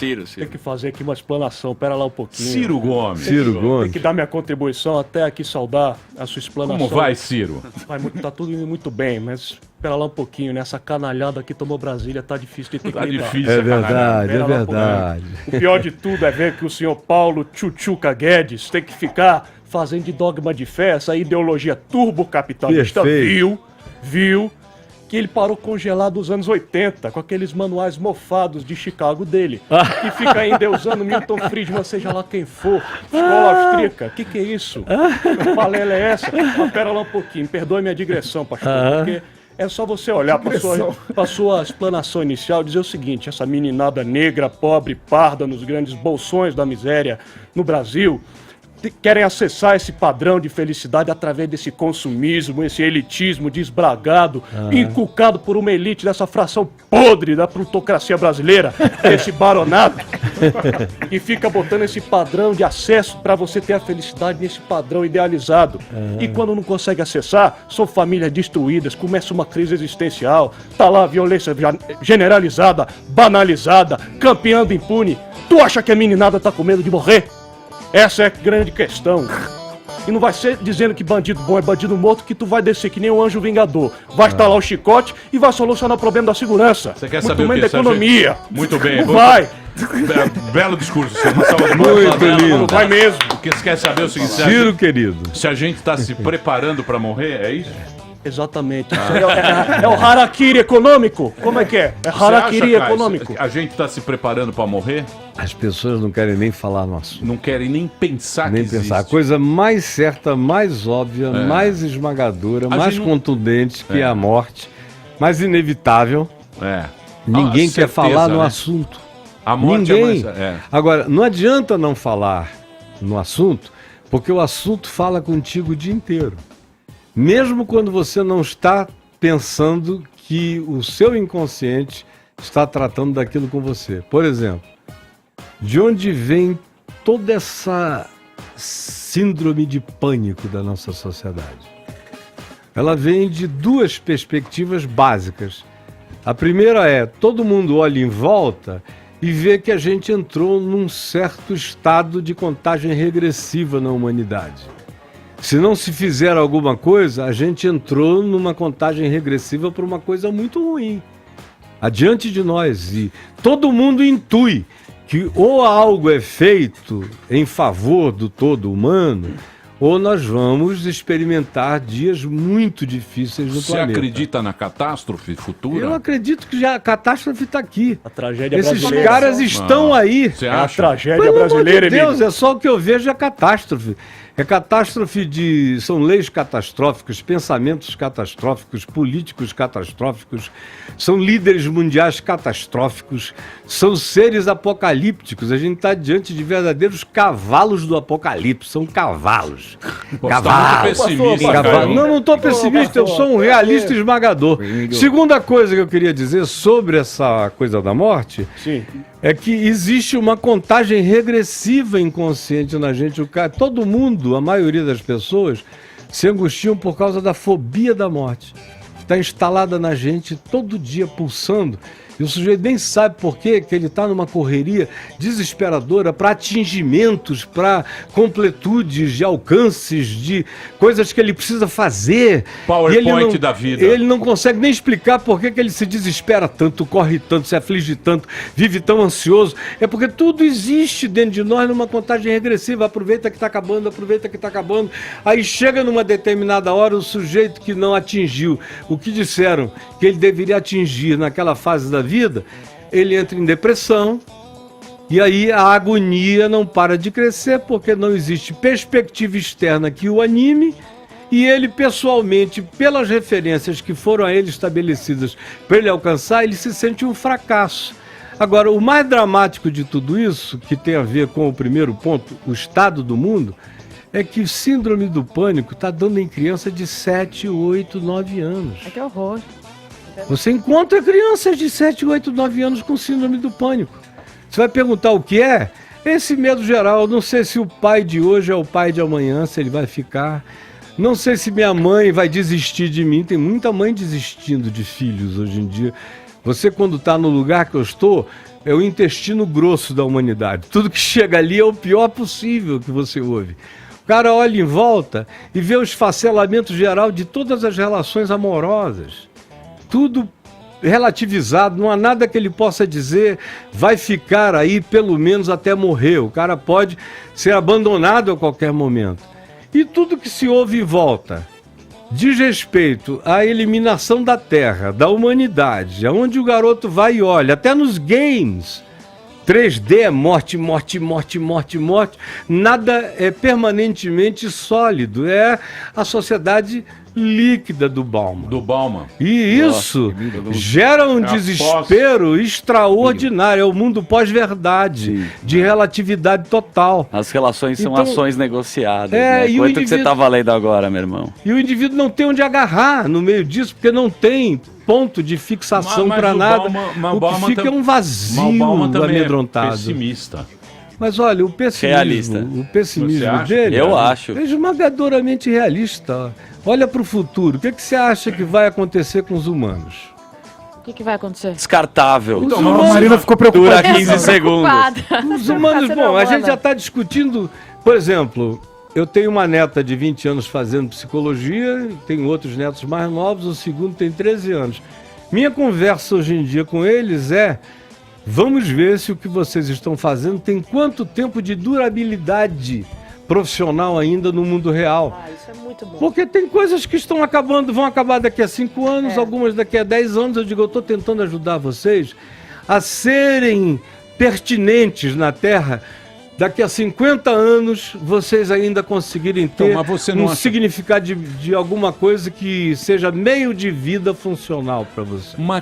Ciro. Tem que fazer aqui uma explanação, pera lá um pouquinho. Ciro Gomes. Ciro Gomes. Tem que dar minha contribuição até aqui saudar a sua explanação. Como vai, Ciro? Tá tudo indo muito bem, mas espera lá um pouquinho, né? Essa canalhada que tomou Brasília tá difícil de ter que Tá lidar. difícil, É verdade, Pera é lá um verdade. pouquinho. O pior de tudo é ver que o senhor Paulo Tchutchuca Guedes tem que ficar fazendo de dogma de fé essa ideologia turbocapitalista. Perfeito. Viu que ele parou congelado nos anos 80, com aqueles manuais mofados de Chicago dele, que fica ainda usando Milton Friedman, seja lá quem for, escola austríaca. Que é isso? Que palela é essa? Ah, pera lá um pouquinho, perdoe minha digressão, pastor, porque é só você olhar para sua explanação inicial e dizer o seguinte: essa meninada negra, pobre, parda, nos grandes bolsões da miséria no Brasil, querem acessar esse padrão de felicidade através desse consumismo, esse elitismo desbragado, inculcado por uma elite dessa fração podre da plutocracia brasileira, esse baronato, que fica botando esse padrão de acesso para você ter a felicidade nesse padrão idealizado. E quando não consegue acessar, são famílias destruídas, começa uma crise existencial, tá lá a violência generalizada, banalizada, campeando impune. Tu acha que a meninada tá com medo de morrer? Essa é a grande questão. E não vai ser dizendo que bandido bom é bandido morto que tu vai descer que nem um anjo vingador. Vai instalar o chicote e vai solucionar o problema da segurança. Você quer muito saber o menos que, da economia. Muito bem. Não vai. Belo discurso, senhor. Uma salva de Muito palmas. lindo. Não vai mesmo. O que você quer saber é o seguinte: Ciro, querido. se a gente está se preparando para morrer, é isso? Exatamente. Isso aí é o harakiri econômico. Como é que é? É Você harakiri acha, Caio, econômico. a gente está se preparando para morrer? As pessoas não querem nem falar no assunto. Não querem nem pensar Nem que pensar. A existe. coisa mais certa, mais óbvia, mais esmagadora, mais gente não- contundente que a morte, mais inevitável. É. Ninguém Ah, quer certeza, falar no né? assunto. A morte Ninguém. é mais... É. Agora, não adianta não falar no assunto, porque o assunto fala contigo o dia inteiro. Mesmo quando você não está pensando que o seu inconsciente está tratando daquilo com você. Por exemplo, de onde vem toda essa síndrome de pânico da nossa sociedade? Ela vem de duas perspectivas básicas. A primeira é, todo mundo olha em volta e vê que a gente entrou num certo estado de contagem regressiva na humanidade. Se não se fizer alguma coisa, a gente entrou numa contagem regressiva para uma coisa muito ruim adiante de nós. E todo mundo intui que ou algo é feito em favor do todo humano, ou nós vamos experimentar dias muito difíceis no Você planeta. acredita na catástrofe futura? Eu acredito que já a catástrofe está aqui. A tragédia Esses brasileira. caras estão aí. Você É a acha? tragédia Pelo amor brasileira, de Deus, Emílio. é só o que eu vejo é catástrofe. É catástrofe de... São leis catastróficas, pensamentos catastróficos, políticos catastróficos, são líderes mundiais catastróficos, são seres apocalípticos. A gente está diante de verdadeiros cavalos do apocalipse, são cavalos. Pô, você tá muito pessimista, Cavalo. Caio. Não estou pessimista, eu sou um realista esmagador. Segunda coisa que eu queria dizer sobre essa coisa da morte Sim. é que existe uma contagem regressiva inconsciente na gente. Todo mundo, a maioria das pessoas, se angustiam por causa da fobia da morte. Está instalada na gente todo dia, pulsando. E o sujeito nem sabe por quê, que ele está numa correria desesperadora para atingimentos, para completudes de alcances, de coisas que ele precisa fazer. PowerPoint E ele não, da vida. Ele não consegue nem explicar por que ele se desespera tanto, corre tanto, se aflige tanto, vive tão ansioso. É porque tudo existe dentro de nós numa contagem regressiva. Aproveita que está acabando, aproveita que está acabando. Aí chega numa determinada hora o sujeito que não atingiu o que disseram que ele deveria atingir naquela fase da vida, ele entra em depressão e aí a agonia não para de crescer porque não existe perspectiva externa que o anime e ele pessoalmente, pelas referências que foram a ele estabelecidas para ele alcançar, ele se sente um fracasso. Agora, o mais dramático de tudo isso, que tem a ver com o primeiro ponto, o estado do mundo, é que o síndrome do pânico está dando em criança de 7, 8, 9 anos. Ai, que horror. Você encontra crianças de 7, 8, 9 anos com síndrome do pânico. Você vai perguntar o que é? Esse medo geral. Não sei se o pai de hoje é o pai de amanhã, se ele vai ficar. Não sei se minha mãe vai desistir de mim. Tem muita mãe desistindo de filhos hoje em dia. Você, quando está no lugar que eu estou, é o intestino grosso da humanidade. Tudo que chega ali é o pior possível que você ouve. O cara olha em volta e vê o esfacelamento geral de todas as relações amorosas. Tudo relativizado, não há nada que ele possa dizer, vai ficar aí pelo menos até morrer. O cara pode ser abandonado a qualquer momento. E tudo que se ouve em volta diz respeito à eliminação da Terra, da humanidade, aonde o garoto vai e olha, até nos games, 3D é morte, morte, morte, morte, morte, nada é permanentemente sólido, é a sociedade líquida do Bauman. Do Bauman. E isso gera um desespero extraordinário. É o mundo pós-verdade, de relatividade total. As relações são Então, ações negociadas. é, Né? e o Quanto que você indivíduo- tá valendo agora, meu irmão? E o indivíduo não tem onde agarrar no meio disso, porque não tem ponto de fixação Mas para o nada. Bauman- O que fica é um vazio Mas o Bauman também amedrontado. é pessimista. Mas olha, o Realista. pessimismo Você dele acha? Eu acho. é esmagadoramente realista. Olha para o futuro. O que você acha que vai acontecer com os humanos? O que vai acontecer? Descartável. Então, Os mas A Marina ficou preocupada. Dura 15 segundos. Os humanos, bom, a gente já está discutindo, por exemplo, eu tenho uma neta de 20 anos fazendo psicologia, tenho outros netos mais novos, o segundo tem 13 anos. Minha conversa hoje em dia com eles é, vamos ver se o que vocês estão fazendo tem quanto tempo de durabilidade profissional ainda no mundo real. Ah, isso é muito bom. Porque tem coisas que estão acabando, vão acabar daqui a 5 anos, algumas daqui a 10 anos. Eu digo, eu estou tentando ajudar vocês a serem pertinentes na Terra. Daqui a 50 anos, vocês ainda conseguirem ter Então, mas você não um acha- significado de alguma coisa que seja meio de vida funcional para você. Uma